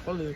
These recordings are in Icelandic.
Olha.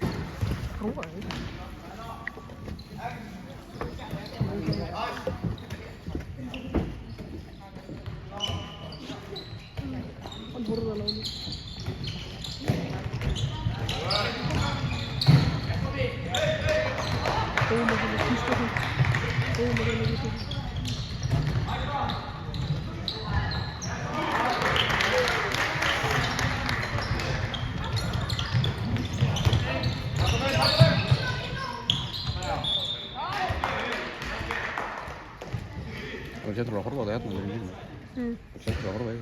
Al centro la forma de atno del mismo. Al centro la forma de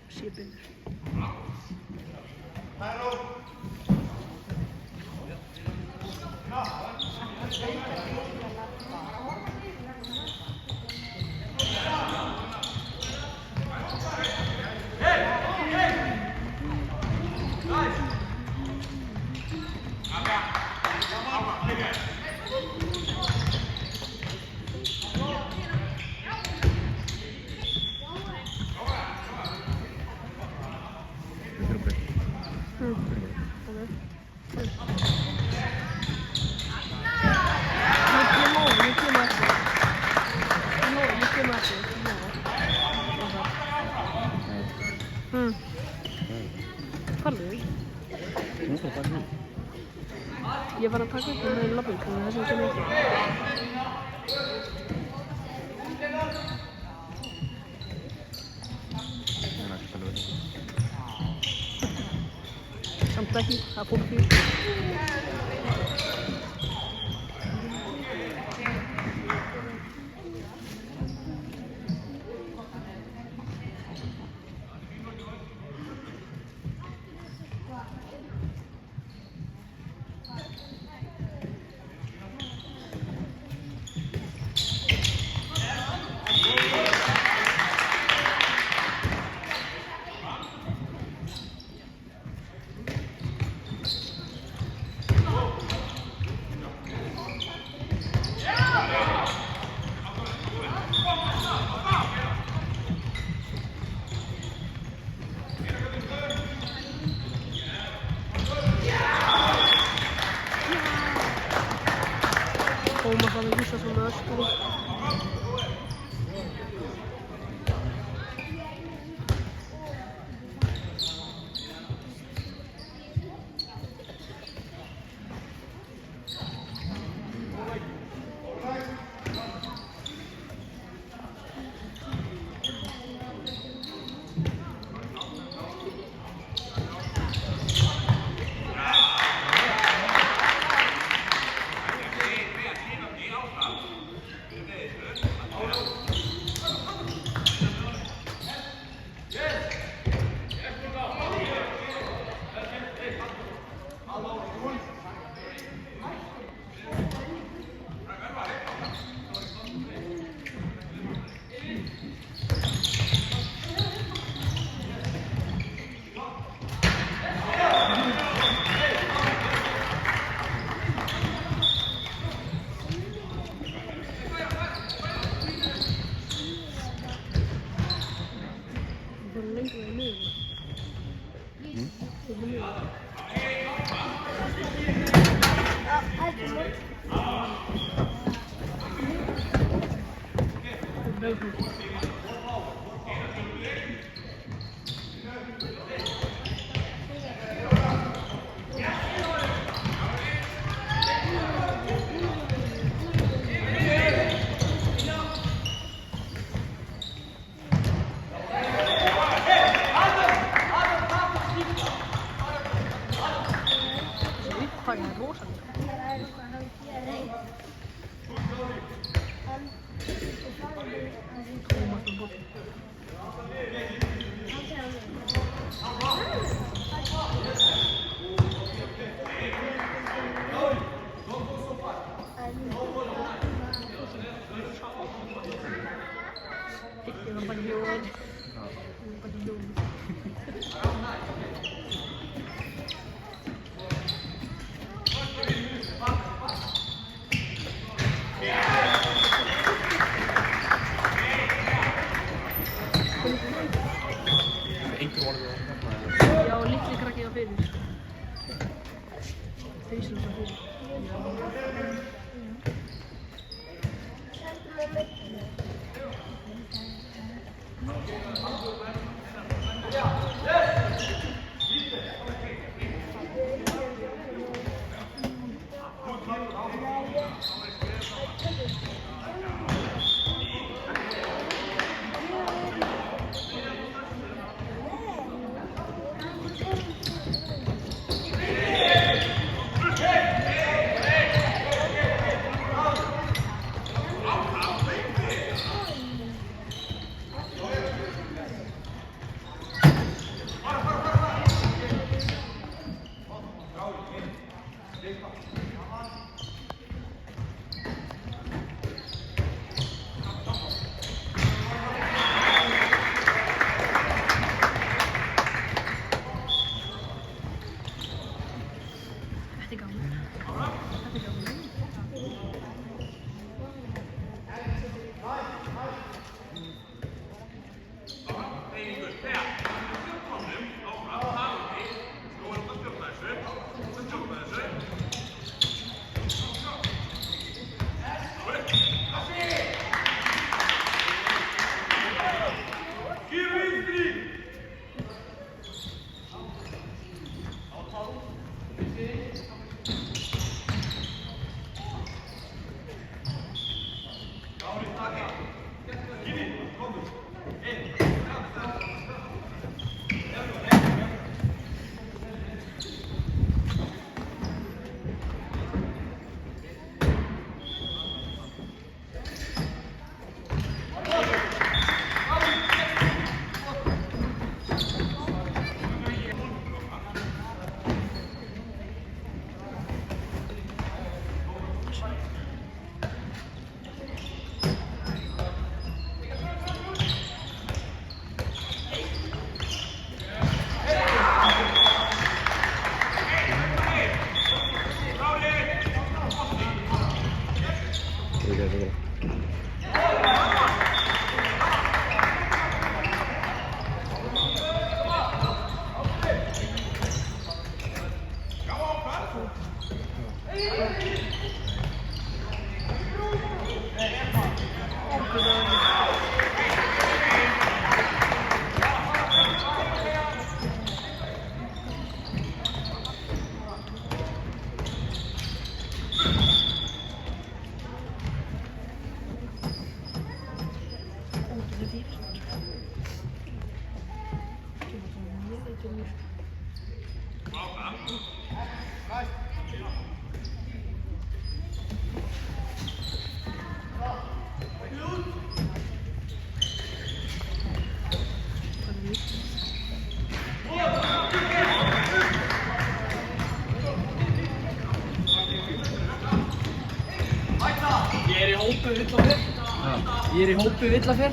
Shipping. Ég var að taka upp með lobbing og það sem kemur ekki. Samt ekki, það fór fyrir. Olmadan Gustafsson öskeri. Já, litli krakki á fyrir. Hausinn á fyrir. Þetta er gaman. Þetta er gaman. Ég er í hópi Villafer.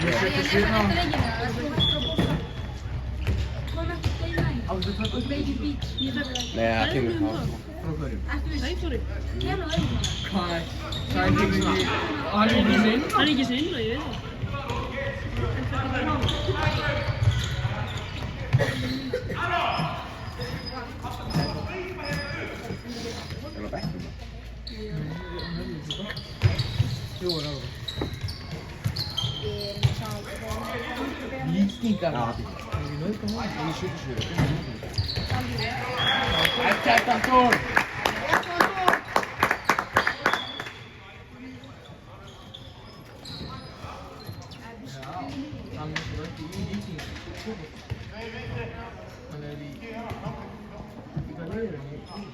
Ég setti svirna á. Nei, það kemur það. Frá hverjum? Nei, sorry. Hvað? Það er ekki inn. Hann er ekki inn? Hann er ekki svo inn og ég veit það. Er það bekknum? Jú, er það. Víkingar. Já, það Er ekki nauðgað hún? er 77. Ekki Anton! Já, hann er svo ekki í Víkingar. Hann er í... Hvað leiðir hann í?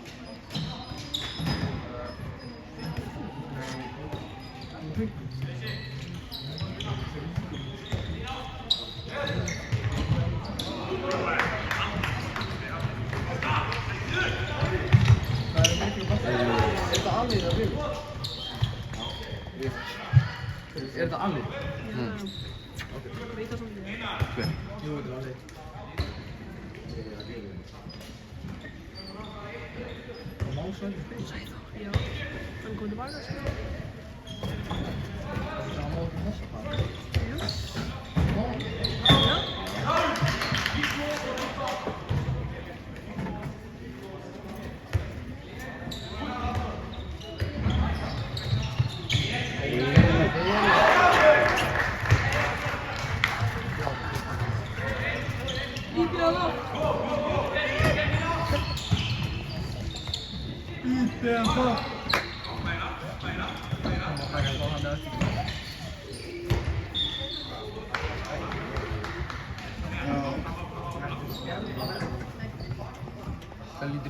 Er þetta alveg? Veit það svona ekki. Hver? Jú, þetta er alveg. Það má svæði fyrir. Já. Hann kom tilbaka. Það má ekki þessa fara. Já.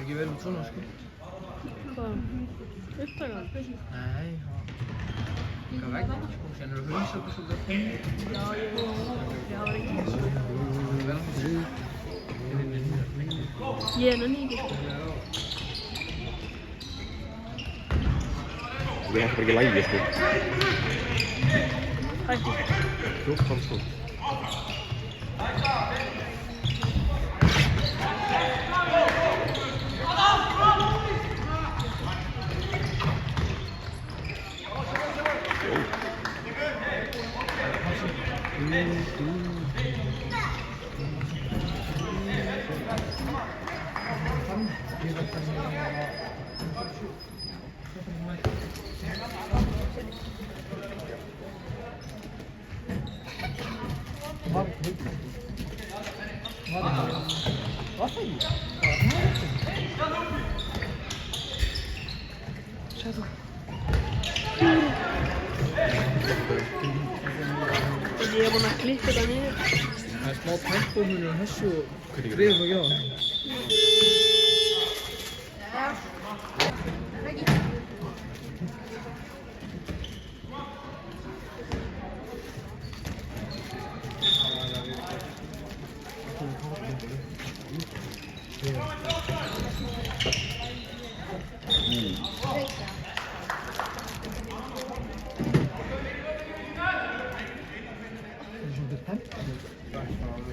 ekki vel út svona, sko. Hvað? Upptakan? Nei, það vegna, sko. Sen eru haunsöku svolítið að finna. Já, ég hafa ekki. Ég nenni ekki. Ég hætti bara ekki lægi, sko. Hætti. 14 sko. Sæðu. Ég er búinn að klippa þetta niður. Það smá tempómunur á þessu og drifum og jáðan.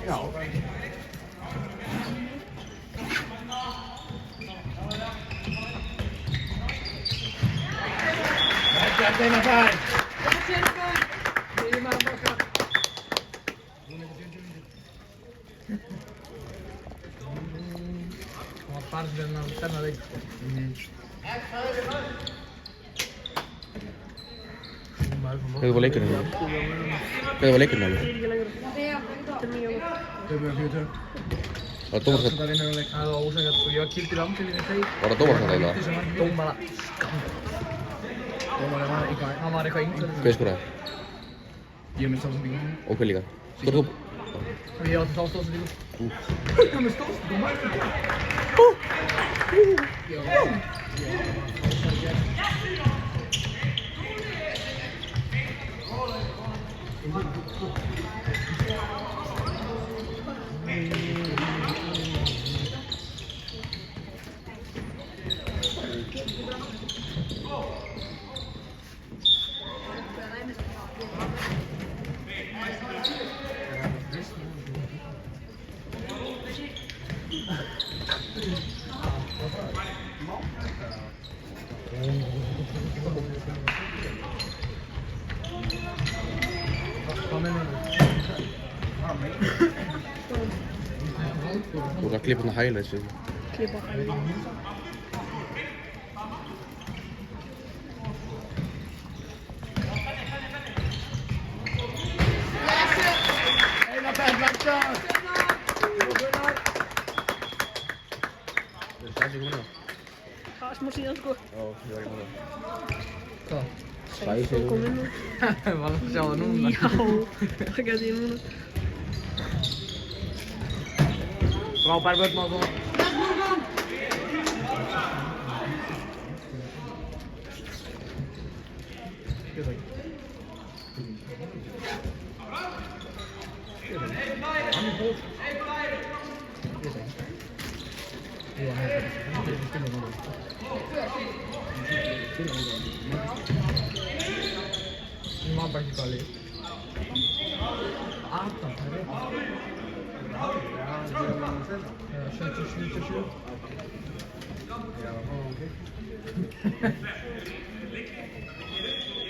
Já. Eina fær! Eina baka! Það var bara sem þennan leik. Hvernig var leikurinn hérna? Hvernig var leikurinn hérna? Ég er ekki lengur. Þetta er mjög góð. Þau búið að 4-2. Var það dómarsætt? Það var ósækjart og ég var kildur í amfélginni þegar. Var það dómarsætt eða? Dómara skam. Dómara var eitthvað, hann var eitthvað yngri. Hver skoraði? Ég með stóðsendingu. Og hver líka? Skorðu þú? Og ég átti þá stóðsendingu. Ég með stóðsendingu, maður. Þú voru að klippa hérna highlights við. Klippa. Eina fær, Magda! Er það sem komið það? Það er smá síðan sko. Já, ég var ekki með það. Hvað? Sæði Svo kom inn nú. Ég var að sjá það núna. Já, það gæti ég núna. Frábær vörn á það. Ég veit ekki. Hann er góð. Ég veit ekki. Jú, hann er góð. Hann er spilur núna. Ég maður bara ekki hvað lið. Adam, það er rétt. 77.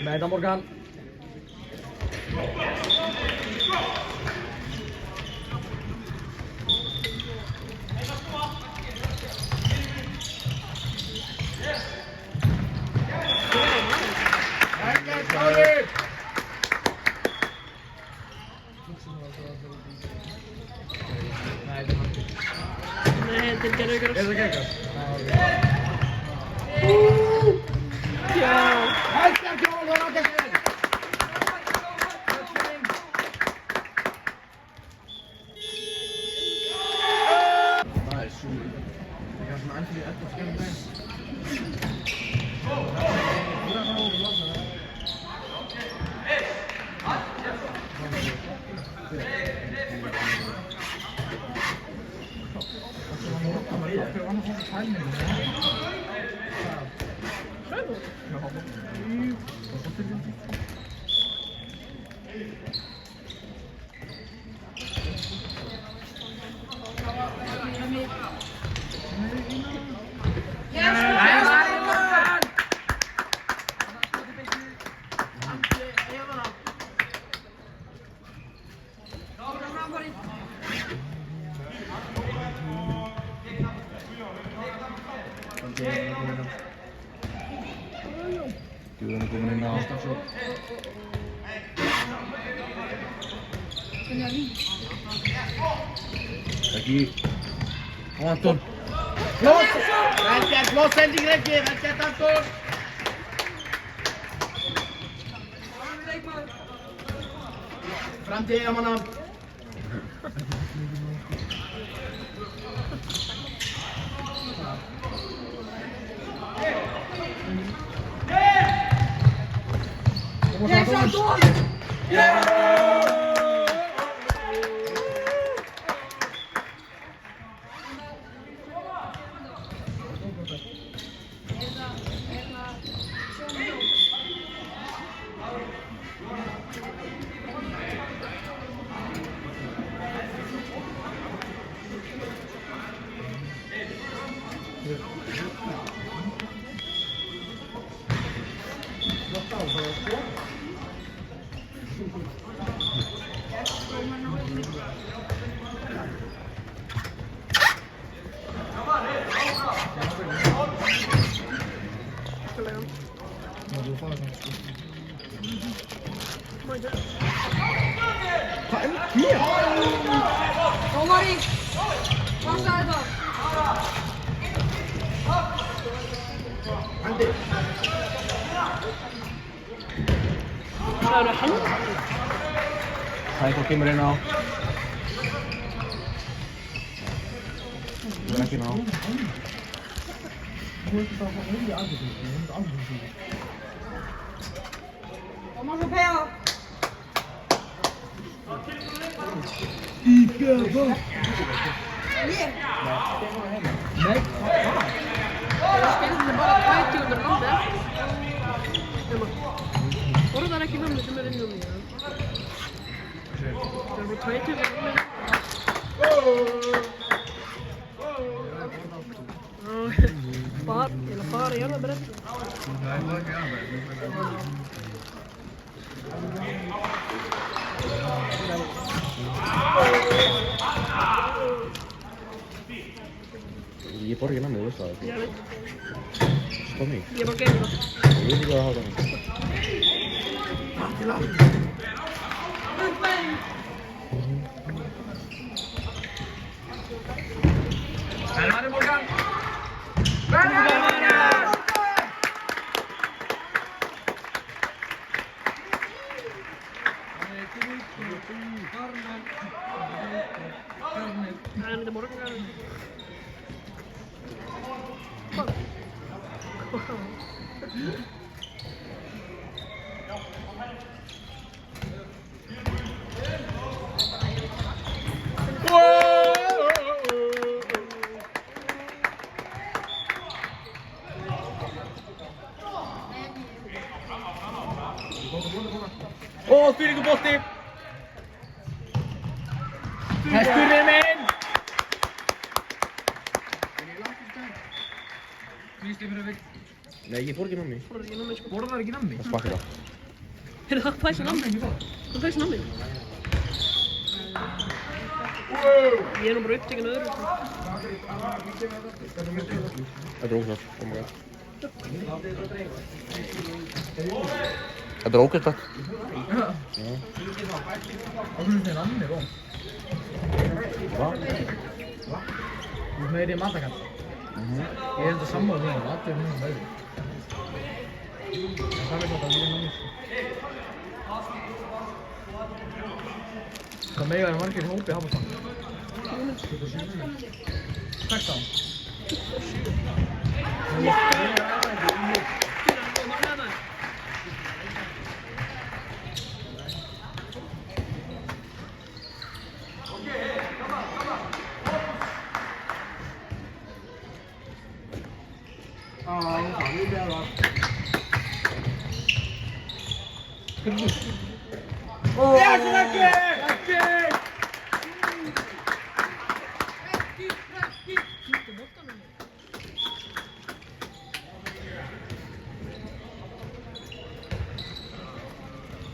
Medan Morgan. Nei, þetta er gerðugur. Er það geggjað? Já. Hættar kjól og náttúrulega! Það er svo. Það er svona andrið eftir. Han har timing. Själv? Ja. Kyllä ne kummin nää on. Lagi. Anton. Close! Välkää close ending Reggie, välkää Anton! Fram till armarna. Kyllä on. Moi se. Omari! Vastaanto! Saada halu. Saiko Kimri nää? Minäkin on. Oma sopea! Kaikki on rande. Odotan äkki namni, se meni numia. Det var tajt över nummen. Far, eller far gärna berätta. Ge porgen namn USA. Jag vet. Tommy. Jag var gamla. Det är ju bra att ha dem. Närmare Morgan! Nej, det morgon. Styrning och botti! Här styrer med! Nej, ge porgen namn. Porvar ikke namni? Vad smakar det? Det var faktiskt namn. Det var faktiskt namn. Genom brötningen över. Jag drog snart. Oh my god. Jag drog ett tack. Ja. Har du en annan nivå? Va? Du med det matakat. Är det inte samma nivå? Att det är någon där. Jag sa det att det är någon. Kan mig göra marken ihop i Habbosan. Tack så.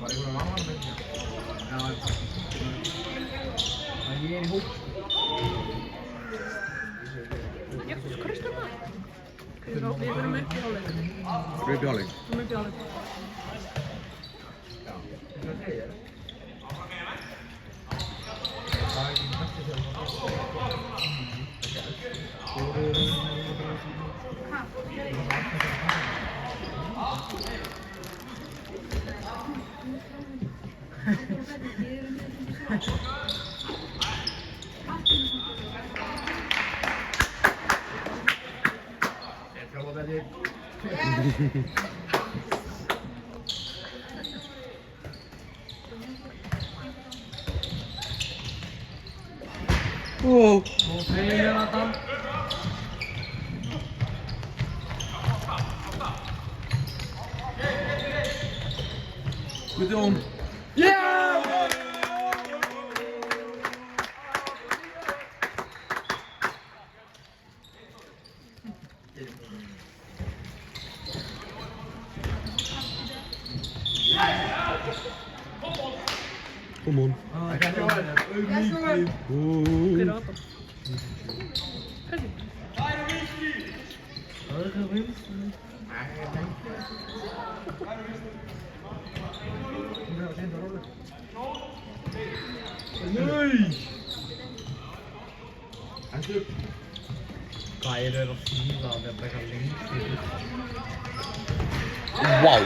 Var det någon annan med? Ja. Man ger ihop. Jesus Kristus maður. Við erum upp í hálfleik. Við erum upp í hálfleik. Við erum upp í hálfleik. Ja. Det är det. Ja, det är faktiskt så. Wow. Okej, Jonathan. Good on. Yeah! Come on. Hver er þetta? Hvað er að fíla að vera eitthvað lengt? Wow.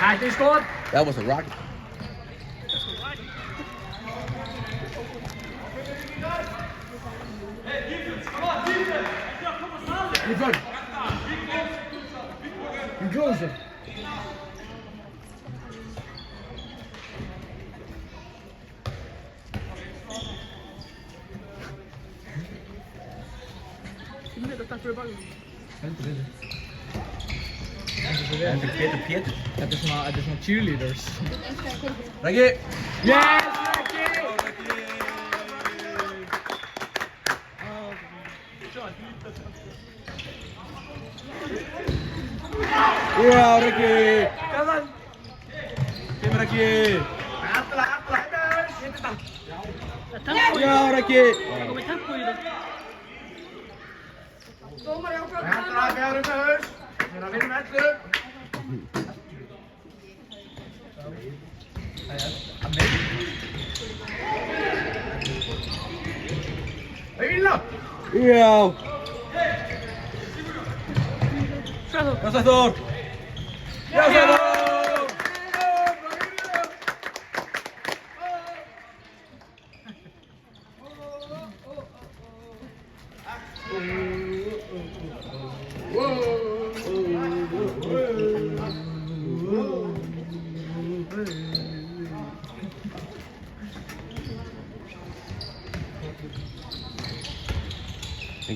Hætti skot! That was a rocket. You closer. Þú veit að takk fyrir bakið. Heldur betur. Pétur. Þetta er svona cheerleaders. Raggi. Yes, Raggi! Já, Raggi. Kemur Raggi. Það er tempo í Já, það. Raggi. Það komið tempo í það. Dómar í ákvæmd. Já. Sæður. Já, Sæþór. Já, Sæþór.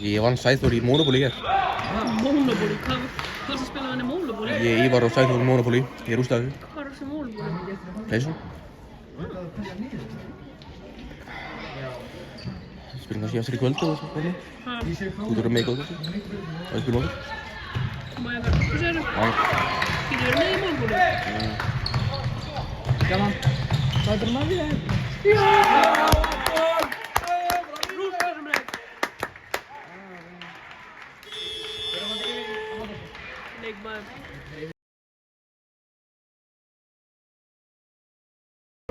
Ég vann Sæþór í Monopoly hér. Monopoly, hvað sem spilaði hann í Monopoly? Ég var á Sæþór í Monopoly. Ég rústaði. Hvað er þessi Monopoly? Peysu. Spilum kannski aftur í kvöldu og svona. Ha, Þú þurfum með í góðu. Og ég spilum okkur. má ég vera? Hvað segirðu? Já. Getur verið með í Monopoly? Gaman. Hvað er það maður við það? Rústaðum leik. Leikmaður.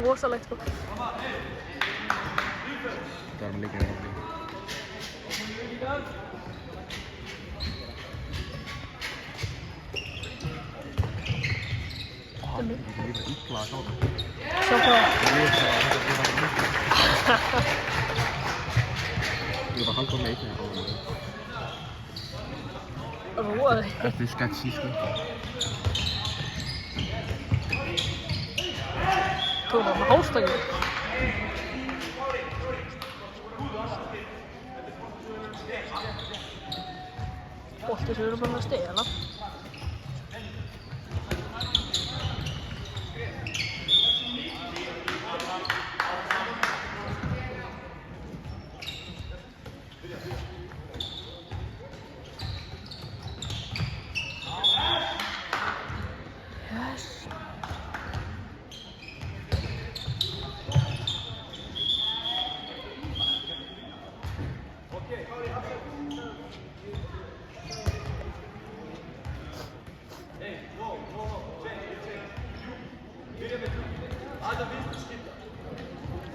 Rosalegt sko. Það var með leikina í Monopoly. Það er líka illa að sjá það. Sjá hvað? Ég var halvt á með einni á það. Róaði. Þetta er sketchy sko. Tók hann með hálstakið. Bolti sem við erum bara að stela.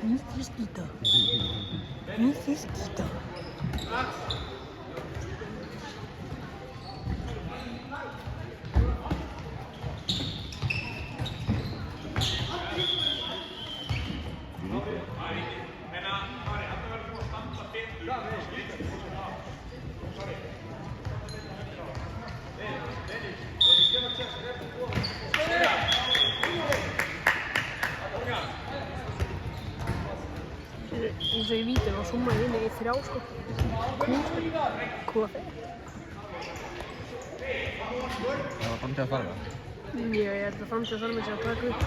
Necesito. Necesito. Eins og í vítum og summaði inni í 3 sko. Hvað fyrir? Það var framtíð að fara það. Já, ég held að framtíð að þarf með sér að taka upp.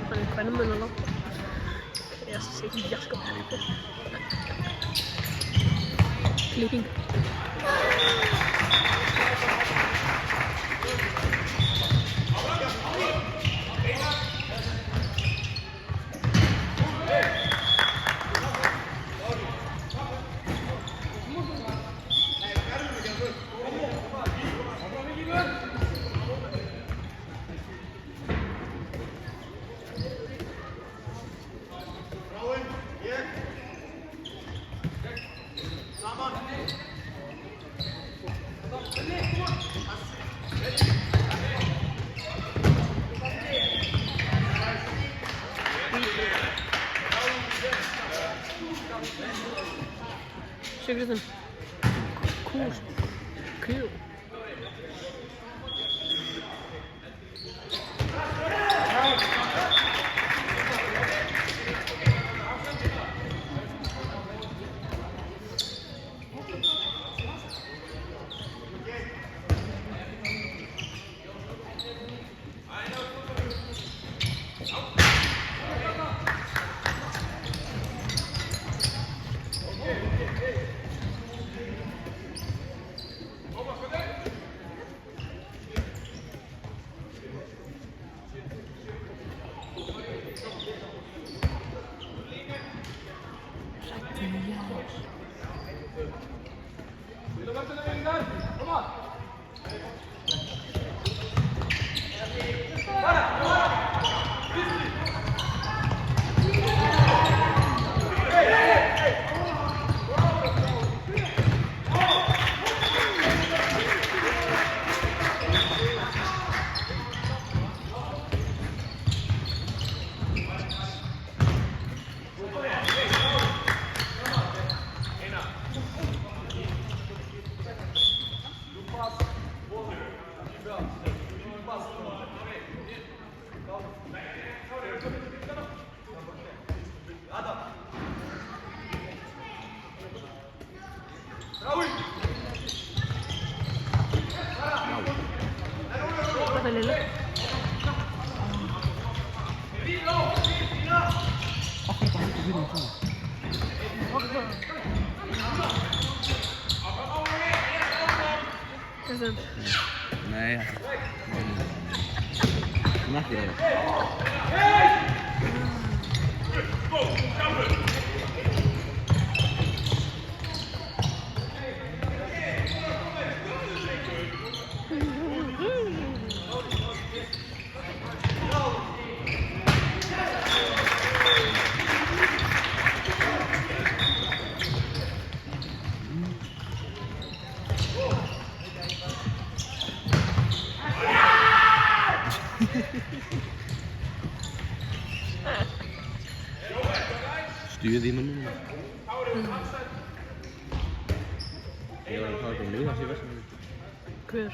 Það er hvernum en að láta. Ég sé ekki sko. Klipping. Sigurðin. Cool. Cool. Lille. Hvað er það? Nei, það er ekki það. Stuð í mönnum. Ég var að fara ekki að lifa sér verðsum. Hver?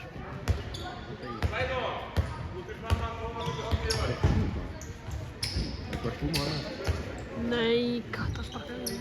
Hvað er þú maður? Nei, kattasparkaði.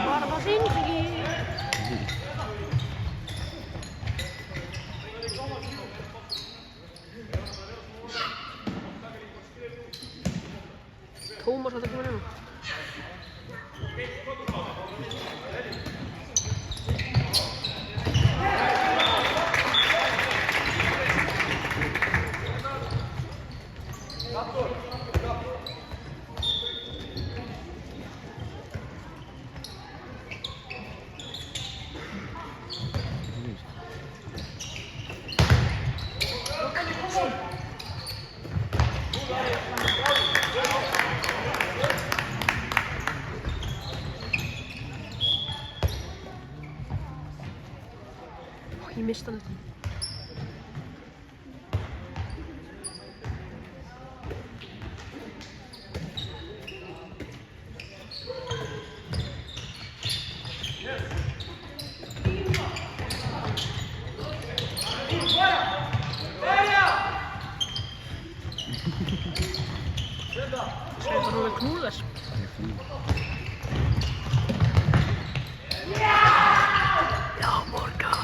Varma Sindri. Tómas átti að koma nema. Ég mista hann. Það er alveg knúðar. Já, Morgan.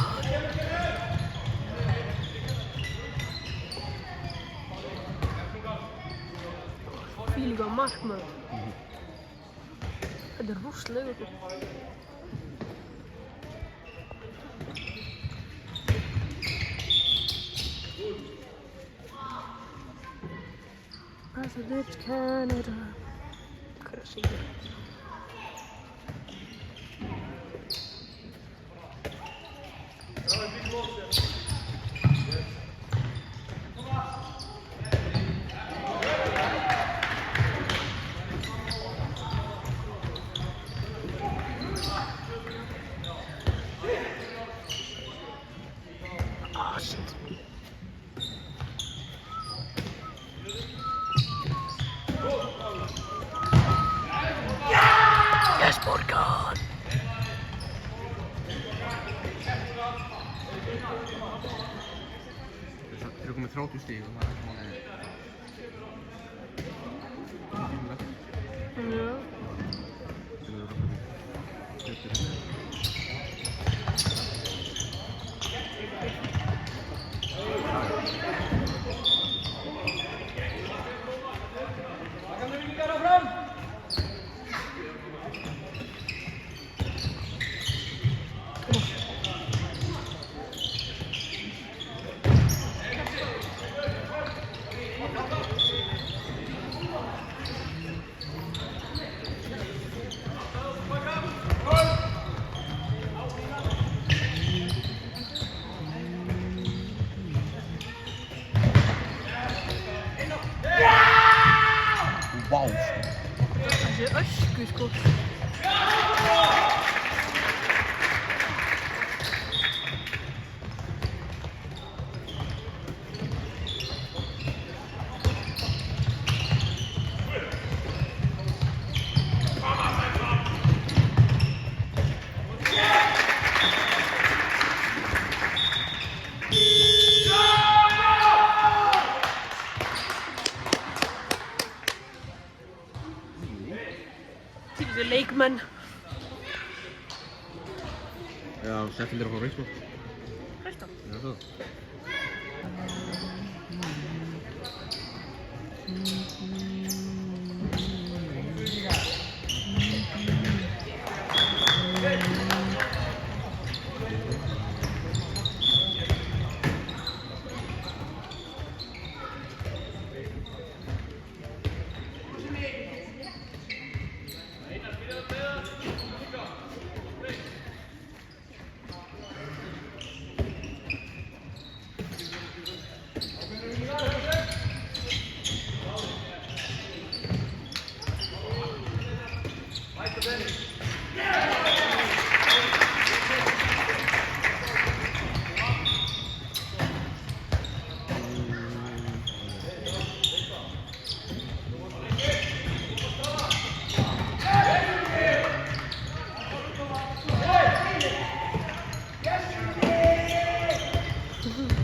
Fílíka markmaður. Þetta er rosalega. President Canada. Красиво. Ah, shit. Yes, Morgan. Þeir eru komið 30 stíg og það er svona... Já. Þeir eru komið 40. Vá, Þessi ösku, sko. Þessi leikmenn. Já, Sheffield er að fá reis, sko. Hræsta. Já, svo.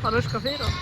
Hann öskar fyrir hann.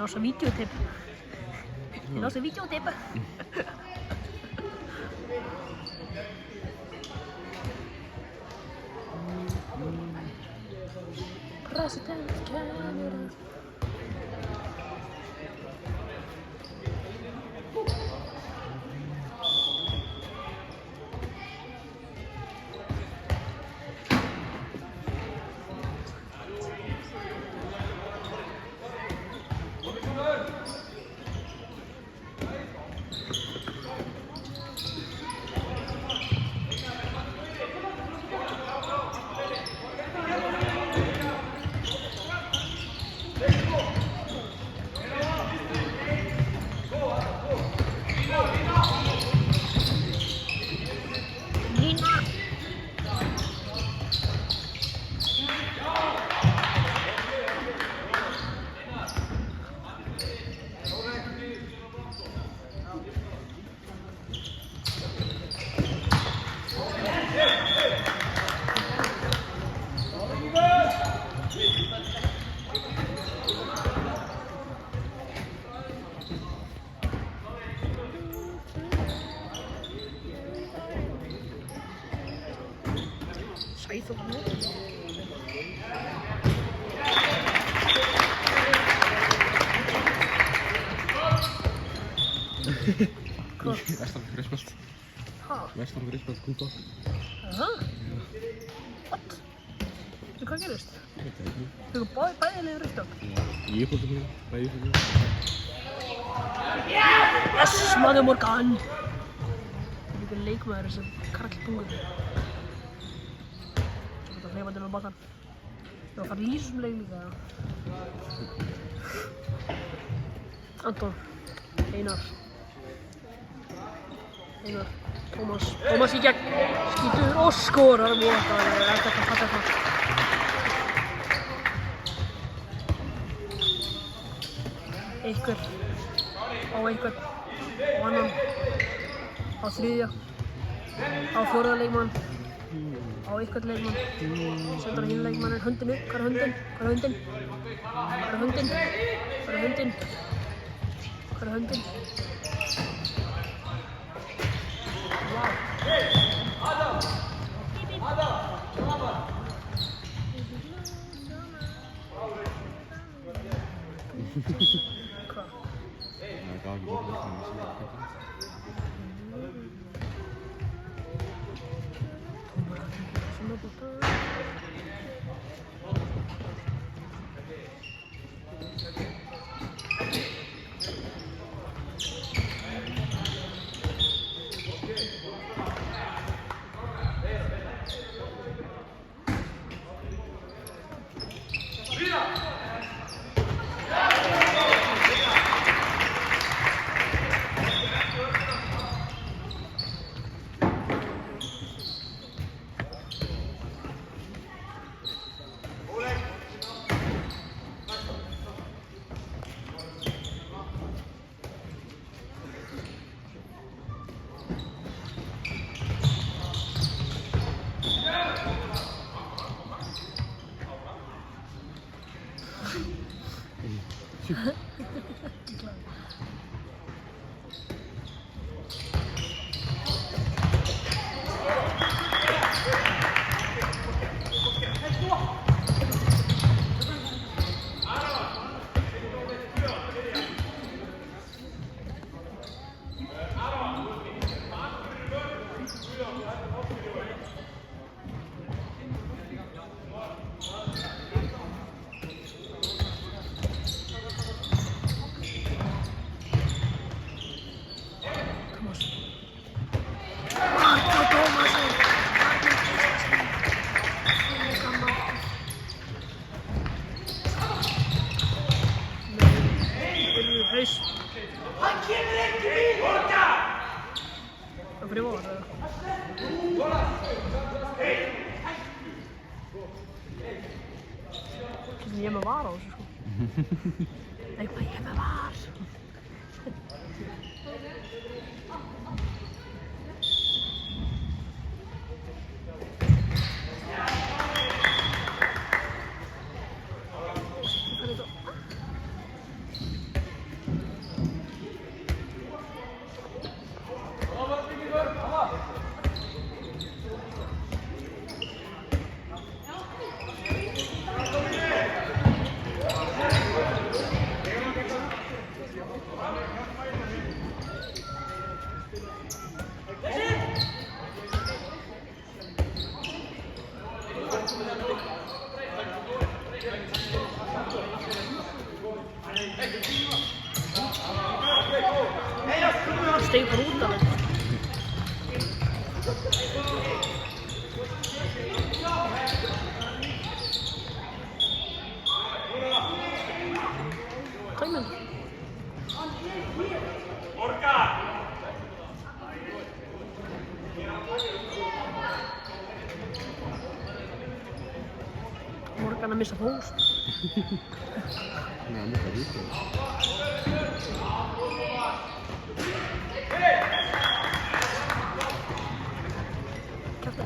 losse videotip. Die losse videotip. President Canada. Scheiße, ne? Vestan fyrir spelt. Vestan fyrir spelt, kúpa. Aha. What? Hvað gerist? Ég veit það ekki. Þú bæði liður rauðstökk? Ég fór það fyrir, bæði fyrir. Yes, maður Morgan! Líka leikmaður sem karlpungur. Svo þetta hleyfandi með boltan. Það var að fara í lýsum leik líka. Anton, Einar, Tómas í gegn, skýtur og skorar og það er ekkert að fatta það. Einhver á einhvern og annan á þriðja, á fjórða leikmann, á einhvern leikmann, sendur á hinn leikmannin höndinu, hvað er höndin? Hvað er höndin? Hvað er höndin? Hvað er höndin? Hvað er höndin? Hvað? Það gaf ekki borðið þannig að ég sé ekki þetta. Svona búta. Ég er með var á þessu sko. Nei, hvað ég er með var? Það steig bara út af þetta. Hvað er mynd? Morgan að missa fókus. Nei, hann missar víti. Kjafta.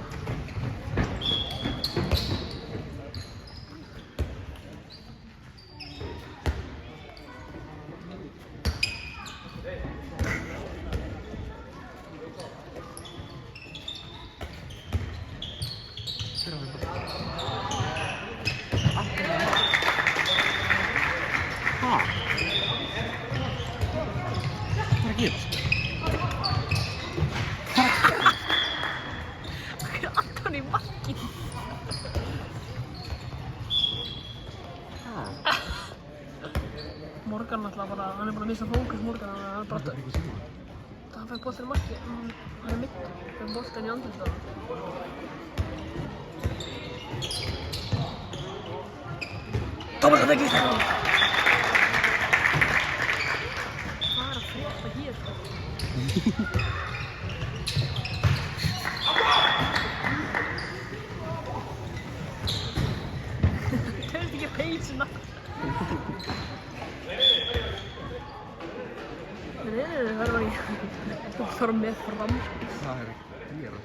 Antoni Markin. Morgan náttúrulega bara, hann er bara að missa fókus Morgan, hann er bara hann fekk boltinn í marki, hann er mitt, fekk boltinn í andlitið. Tómas að tekja þetta! Hvað er að frétta hér? Tegst ekki peysuna. Nei, það var ekki. Þú fara með fram. Það er ekki að gera.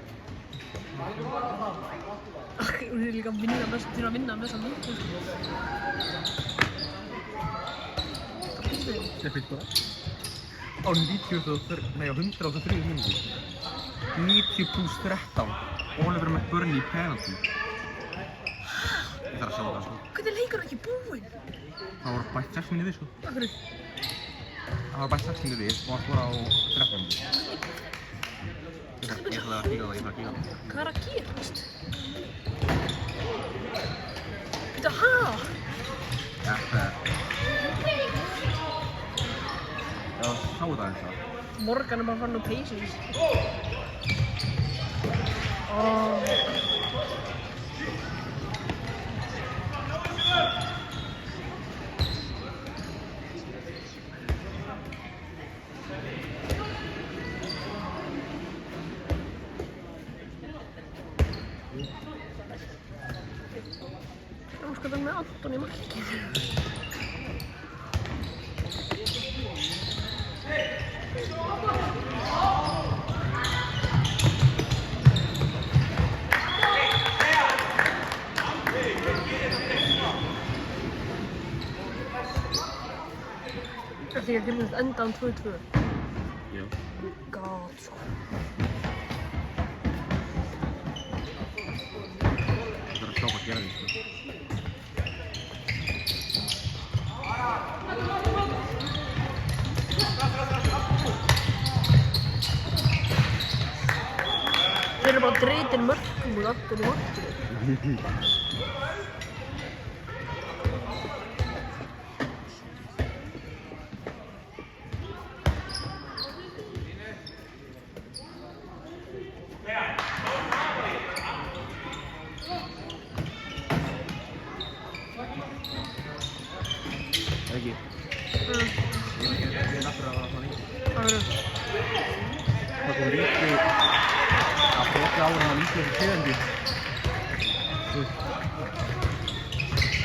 Hún er líka að vinna með þessa myndu. Ég fyrst bara. Á 103 minúti. 90 pluss 13. Oliver McBurney í penalty. Ég þarf að sjá það sko. Hvernig er leikur ekki búinn? Það voru bætt 6 minni við sko. Af hverju? Það var bætt 6 minni við og hann skora á 13 minni. Ég ætla að kíka á það. Hvað er að gerast? Býta, hæ? Þetta er... Já, sáu það eins og. Morgan er bara farin á peysins. Nú skal það með Antoni Markin. Þetta er ekki endan 2-2. Já. God, sko. Það er að sjá hvað gera því sko. Þeir eru bara dreytin mörgum úr Antoni Markin. Ekki. Ég er aftur að það líka. Hvað verður? Það kom líki að broti á hann að líki þessu sjöðandi.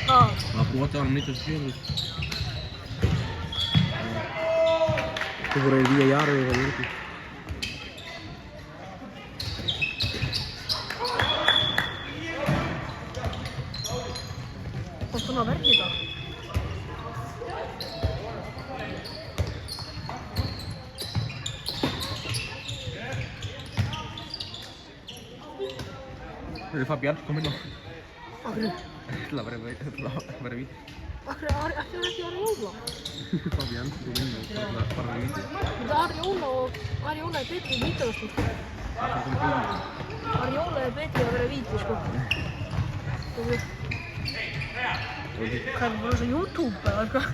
Það var broti á hann að líki þessu sjöðandi. Þú voru í vía jarið og það líki. Hvað er það að verði þetta? Þegar Fabian kom inn á. Af hverju? Það var víti. Af hverju er ekki Ariola? Fabian kom inn og það var bara víti. Þetta Ariola er betri í vítaverstu. Það kom inn. Ariola er betri að vera víti, sko. Hvað er það, bara þess að YouTube eða eitthvað?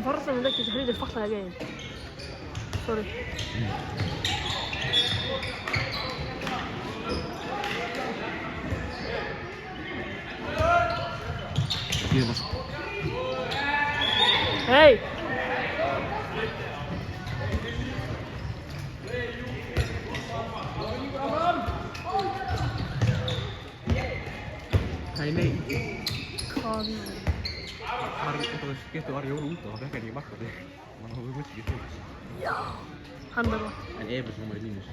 varðanum ekki þessi hlutir fallaði gæðin. Sorry. Hei! Nei. Hvað? Það getur var Jóru út og það fekk ekki marka þig. Man hafði myndi ekki til. Já! Hann var það. En Everson var í mínus.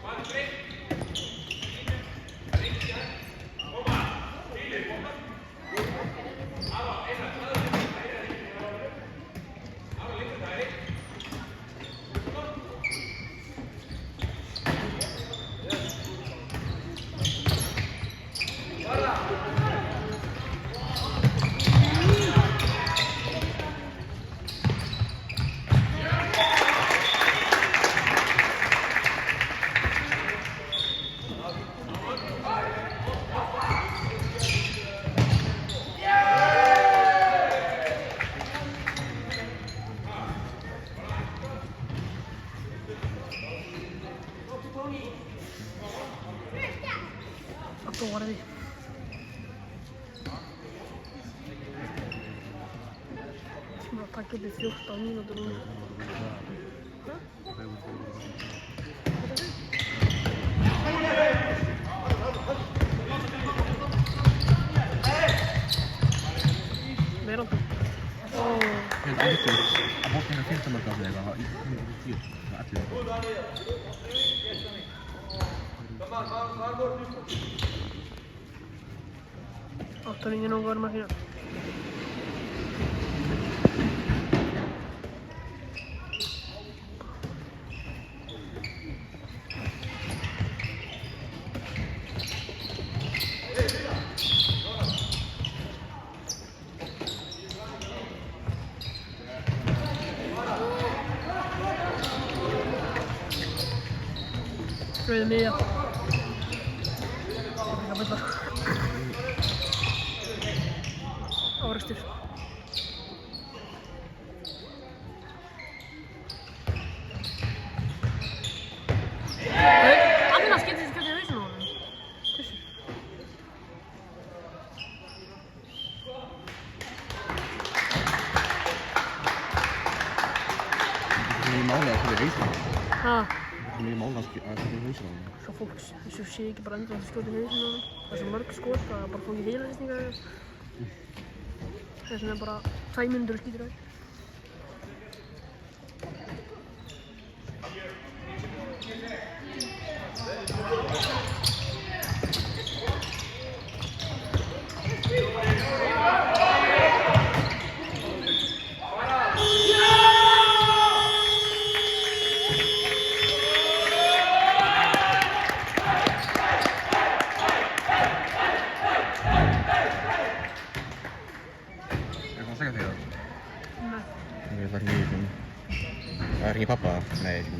Að dóra því. Svona að taka upp í 14 mínútur núna. Verandi. Helt ærligt, að bókinn er 15 mörg af því eitthvað, það er 11. 8 niños no duermen aquí. Rauð miðja. Það er bara árekstur. Annars getur þessi gætið hausinn á honum. Þessu. Það er máli að fyrir hausinn. Ha? Það er máli að fyrir hausinn. Svo fólk þessu sé ekki bara endur að skjóta hausinn á honum. Það er svo mörg skot að bara fá ekki heilaðisningar. Þess vegna er bara 2 mínútur og skýtur á þér. Það er ekki pappa? Nei, ekki.